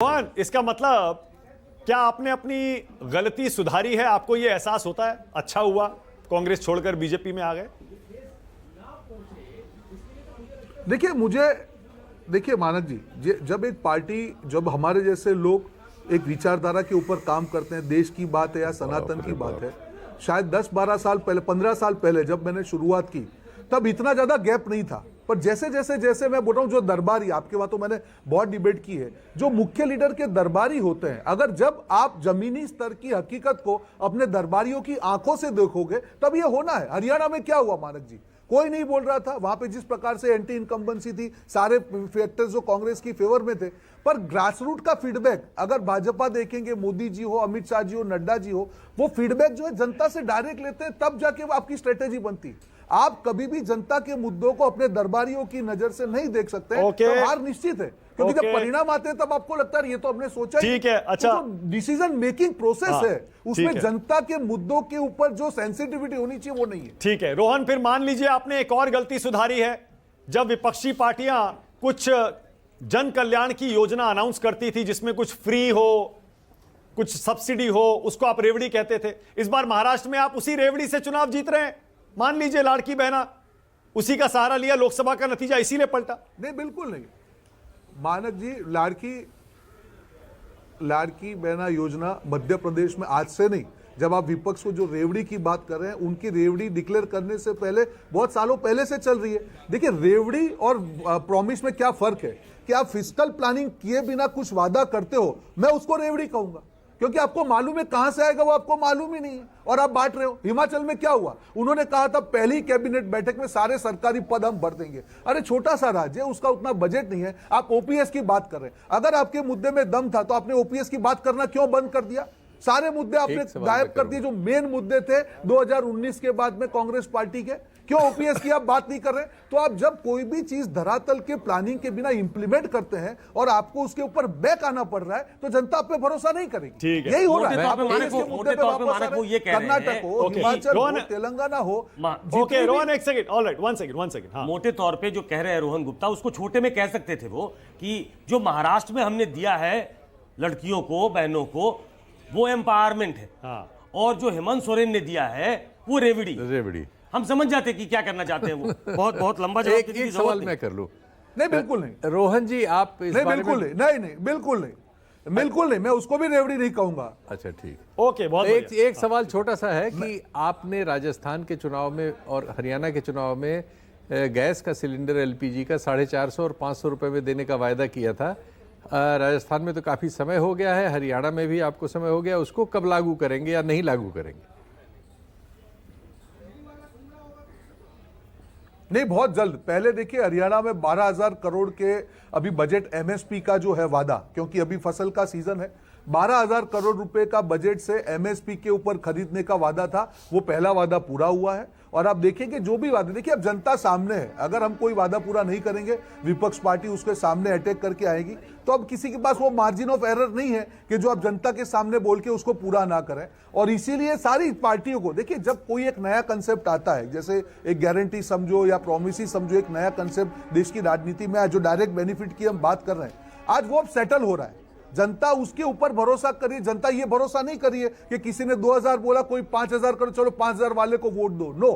रोहन, इसका मतलब क्या आपने अपनी गलती सुधारी है? आपको यह एहसास होता है अच्छा हुआ कांग्रेस छोड़कर बीजेपी में आ गए? देखिए मानक जी, जब एक पार्टी, जब हमारे जैसे लोग एक विचारधारा के ऊपर काम करते हैं, देश की बात है या सनातन की बात है, शायद 10-12 साल पहले, 15 साल पहले जब मैंने शुरुआत की तब इतना ज्यादा गैप नहीं था। पर जैसे जैसे मैं बोल रहा हूं, जो दरबारी, आपके बातों मैंने बहुत डिबेट की है, जो मुख्य लीडर के दरबारी होते हैं, अगर जब आप जमीनी स्तर की हकीकत को अपने दरबारियों की आंखों से देखोगे तब ये होना है। हरियाणा में क्या हुआ मानक जी, कोई नहीं बोल रहा था, वहां पे जिस प्रकार से एंटी इनकम्बेंसी थी, सारे फैक्टर्स जो कांग्रेस की फेवर में थे, पर ग्रासरूट का फीडबैक अगर भाजपा देखेंगे, मोदी जी हो, अमित शाह जी हो, नड्डा जी हो, वो फीडबैक जो है जनता से डायरेक्ट लेते हैं, तब जाके वो आपकी स्ट्रेटेजी बनती है। आप कभी भी जनता के मुद्दों को अपने दरबारियों की नजर से नहीं देख सकते, तो हार निश्चित है, क्योंकि जब परिणाम आते हैं तब आपको लगता है ये तो हमने सोचा। ठीक है, अच्छा, तो डिसीजन मेकिंग प्रोसेस है, उसमें जनता के मुद्दों के ऊपर जो सेंसिटिविटी होनी चाहिए वो नहीं है। ठीक है रोहन, फिर मान लीजिए आपने एक और गलती सुधारी है। जब विपक्षी पार्टियां कुछ जन कल्याण की योजना अनाउंस करती थी जिसमें कुछ फ्री हो, कुछ सब्सिडी हो, उसको आप रेवड़ी कहते थे। इस बार महाराष्ट्र में आप उसी रेवड़ी से चुनाव जीत रहे हैं। मान लीजिए लाड़की बहना, उसी का सहारा लिया, लोकसभा का नतीजा इसीलिए पलटा। नहीं, बिल्कुल नहीं मानक जी, लाड़की बहना योजना मध्य प्रदेश में आज से नहीं, जब आप विपक्ष को जो रेवड़ी की बात कर रहे हैं, उनकी रेवड़ी डिक्लेयर करने से पहले बहुत सालों पहले से चल रही है। देखिए, रेवड़ी और प्रॉमिस में क्या फर्क है कि आप फिस्कल प्लानिंग किए बिना कुछ वादा करते हो, मैं उसको रेवड़ी कहूंगा, क्योंकि आपको मालूम है कहां से आएगा वो आपको मालूम ही नहीं है, और आप बांट रहे हो। हिमाचल में क्या हुआ, उन्होंने कहा था पहली कैबिनेट बैठक में सारे सरकारी पद हम भर देंगे। अरे छोटा सा राज्य, उसका उतना बजट नहीं है, आप ओपीएस की बात कर रहे हैं। अगर आपके मुद्दे में दम था तो आपने ओपीएस की बात करना क्यों बंद कर दिया? सारे मुद्दे आपने गायब कर दिए, जो मेन मुद्दे थे 2019 के बाद में कांग्रेस पार्टी के। क्यों ओपीएस की आप बात नहीं कर रहे? तो आप जब कोई भी चीज धरातल के प्लानिंग के बिना इंप्लीमेंट करते हैं और आपको उसके ऊपर बैक आना पड़ रहा है, तो जनता आप पे भरोसा नहीं करेगी। यही हो रहा है। कर्नाटक हो, हिमाचल हो, तेलंगाना हो। ओके रोहन, एक सेकंड, ऑलराइट, वन सेकंड। मोटे तौर पे जो कह रहे हैं रोहन गुप्ता, उसको छोटे में कह सकते थे वो कि जो महाराष्ट्र में हमने दिया है लड़कियों को, बहनों को, वो एम्पावरमेंट है। और जो हेमंत सोरेन ने दिया है वो रेवड़ी। हम समझ जाते कि क्या करना चाहते हैं वो। बहुत लंबा जवाब देने की सवाल मैं कर लूं? नहीं, बिल्कुल नहीं रोहन जी, आप इस बारे में बिल्कुल नहीं, मैं उसको भी रेवड़ी नहीं कहूंगा। अच्छा, ठीक, ओके, बहुत एक सवाल छोटा सा है कि आपने राजस्थान के चुनाव में और हरियाणा के चुनाव में गैस का सिलेंडर एलपीजी का 450 और 500 रुपए में देने का वायदा किया था। राजस्थान में तो काफी समय हो गया है, हरियाणा में भी आपको समय हो गया, उसको कब लागू करेंगे या नहीं लागू करेंगे? नहीं, बहुत जल्द। पहले देखिए, हरियाणा में 12,000 करोड़ के अभी बजट एमएसपी का जो है वादा, क्योंकि अभी फसल का सीजन है, 12,000 करोड़ रुपए का बजट से एमएसपी के ऊपर खरीदने का वादा था, वो पहला वादा पूरा हुआ है। और आप देखेंगे जो भी वादे, देखिए अब जनता सामने है, अगर हम कोई वादा पूरा नहीं करेंगे, विपक्ष पार्टी उसके सामने अटैक करके आएगी, तो अब किसी के पास वो मार्जिन ऑफ एरर नहीं है कि जो आप जनता के सामने बोल के उसको पूरा ना करें। और इसीलिए सारी पार्टियों को, देखिए जब कोई एक नया कंसेप्ट आता है, जैसे एक गारंटी समझो या प्रॉमिस ही समझो, एक नया कंसेप्ट देश की राजनीति में जो डायरेक्ट बेनिफिट की हम बात कर रहे हैं, आज वो अब सेटल हो रहा है। जनता उसके ऊपर भरोसा करिए। जनता ये भरोसा नहीं करिए कि किसी ने 2,000 बोला, कोई 5,000 करो, चलो 5,000 वाले को वोट दो। नो,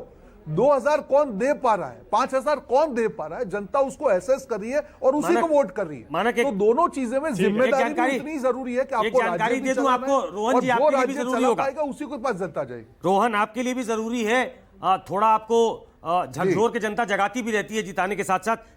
2,000 कौन दे पा रहा है, 5,000 कौन दे पा रहा है, जनता उसको एसेस कर रही है और उसी को वोट कर रही है। तो दोनों चीजें में जिम्मेदारी भी इतनी जरूरी है कि आपको जानकारी दे दूं आपको रोहन जी, आपके लिए भी जरूरी होगा, उसी के पास जनता जाएगी। रोहन, आपके लिए भी जरूरी है, थोड़ा आपको झकझोर के जनता जगाती भी रहती है जिताने के साथ साथ।